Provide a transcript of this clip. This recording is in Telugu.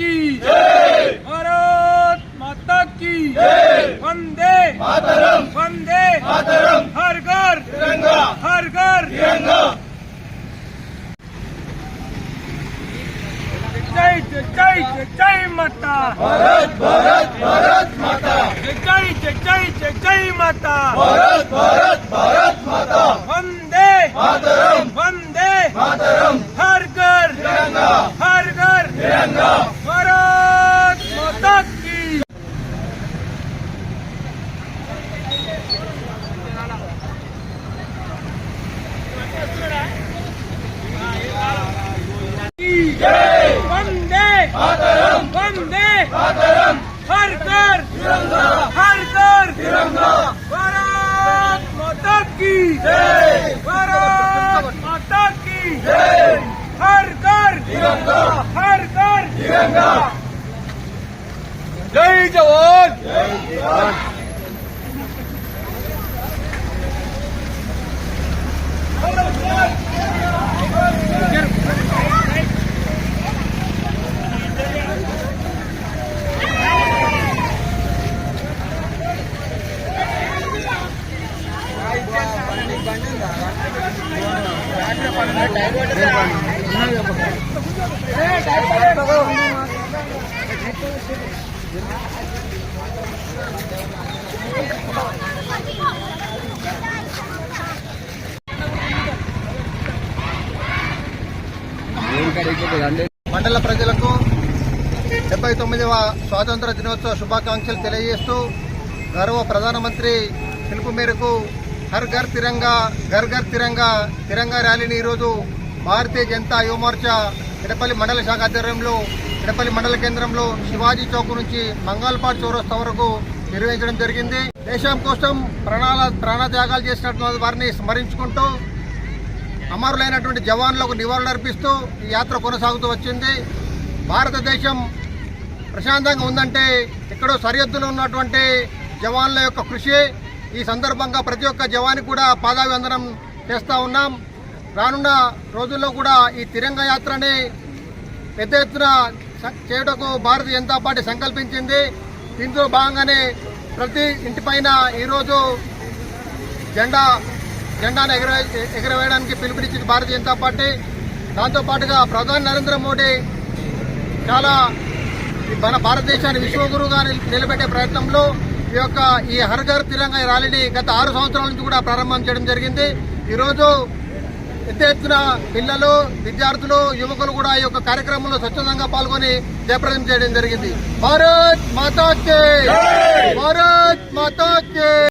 की भारत माता की वंदे मातरम, वंदे मातरम, हर घर तिरंगा, हर घर तिरंगा। जय जय जय जय जय माता भारत भारत भारत माता, जय जय जय जय जय जय माता भारत भारत भारत माता, वंदे मातरम, वंदे मातरम, हर घर तिरंगा, हर घर तिरंगा। भारत माता की जय वंदे मातरम, वंदे मातरम, हर घर तिरंगा, हर घर तिरंगा। भारत माता की जय भारत माता की जय हर घर तिरंगा, हर घर तिरंगा। जय जवान जय किसान। మండల ప్రజలకు 79వ స్వాతంత్ర దినోత్సవ శుభాకాంక్షలు తెలియజేస్తూ గౌరవ ప్రధానమంత్రి పిలుపు మేరకు హర్ ఘర్ తిరంగా ఘర్ ఘర్ తిరంగా తిరంగా ర్యాలీని ఈరోజు భారతీయ జనతా యువ మోర్చా ఎడపల్లి మండల శాఖ ఆధ్వర్యంలో ఎడపల్లి మండల కేంద్రంలో శివాజీ చౌక్ నుంచి మంగళపాడు చౌరస్తా వరకు నిర్వహించడం జరిగింది. దేశం కోసం ప్రాణత్యాగాలు చేసినటువంటి వారిని స్మరించుకుంటూ అమరులైనటువంటి జవాన్లకు నివాళులర్పిస్తూ ఈ యాత్ర కొనసాగుతూ వచ్చింది. భారతదేశం ప్రశాంతంగా ఉందంటే ఎక్కడో సరిహద్దులో ఉన్నటువంటి జవాన్ల యొక్క కృషి. ఈ సందర్భంగా ప్రతి ఒక్క జవానికి కూడా పాదాభివందనం చేస్తూ ఉన్నాం. రానున్న రోజుల్లో కూడా ఈ తిరంగా యాత్రని పెద్ద ఎత్తున చేయటకు భారతీయ జనతా పార్టీ సంకల్పించింది. దీంట్లో భాగంగానే ప్రతి ఇంటిపైన ఈరోజు జెండాను ఎగరవేయడానికి పిలుపునిచ్చింది భారతీయ జనతా పార్టీ. దాంతోపాటుగా ప్రధాని నరేంద్ర మోడీ చాలా మన భారతదేశాన్ని విశ్వగురువుగా నిలబెట్టే ప్రయత్నంలో ఈ హర్ ఘర్ తిరంగా ర్యాలీని గత 6 సంవత్సరాల నుంచి కూడా ప్రారంభం చేయడం జరిగింది. ఈరోజు పెద్ద ఎత్తున పిల్లలు, విద్యార్థులు, యువకులు కూడా ఈ యొక్క కార్యక్రమంలో స్వచ్ఛందంగా పాల్గొని జయప్రదం చేయడం జరిగింది. భారత్ మాతా కీ, భారత్ మాతా కీ.